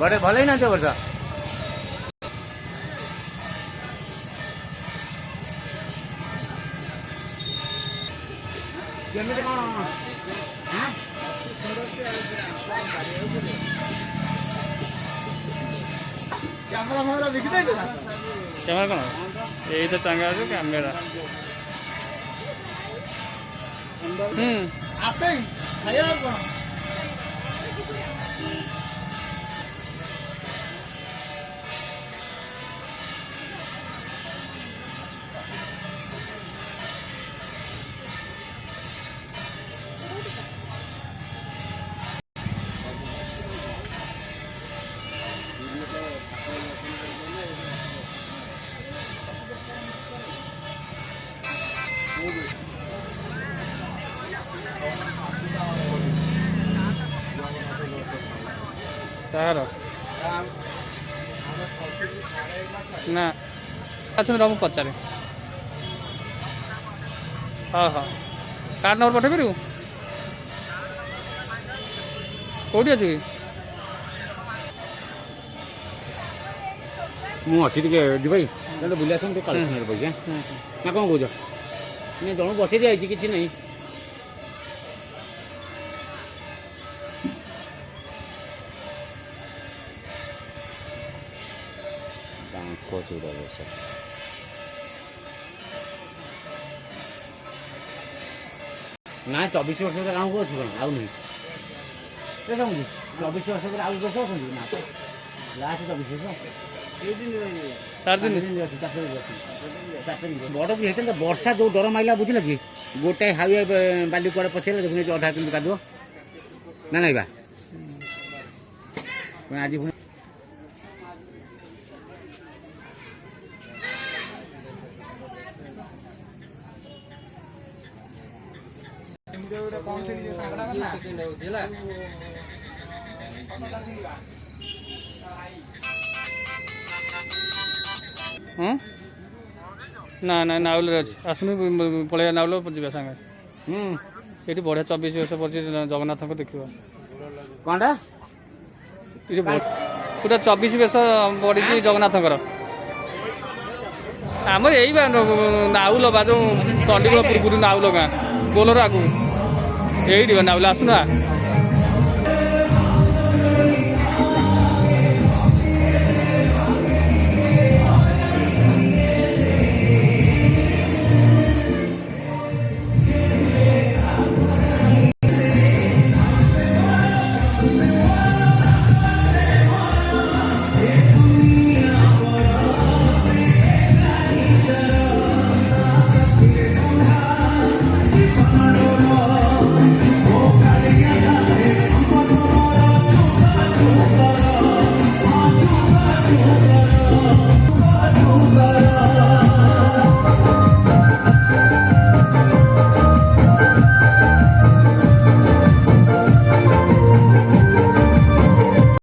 बड़े भल ही ना वर्ष केमिति कौन कैमरा कौन यही तो चंगा अच्छे कैमेरा आसे खाया कौन तार ना अच्छा रह पचारे हाँ हाँ कार्ड नंबर पठे पारू कौटी अच्छे कि मुझे भाई बुला कलेक्शन पैसा ना कौन कौच जन बसई दिखाई कि नहीं ना 24 वर्ष काम को अच्छी आउ नहीं 24 वर्ष आउ वर्ष ना तो लास्ट 24 वर्ष 4 दिन बड़ भी होता वर्षा जो डर माइला बुझल कि गोटे हाईवे बाली कड़े पचे देखुन अधा किलो कादुव ना नहीं बा आज हाँ ना ना नाउल अच्छे आसुन पलैया नाउल जा सागे ये बढ़िया 24 वर्ष पड़े जगन्नाथ को देख कौनटा ये पूरा 24 वर्ष पड़ी जगन्नाथ आमर यही नाउल बा जो चंडीगढ़ पूर्व नाउल गाँ गोलर आगू यही नाउल आसुना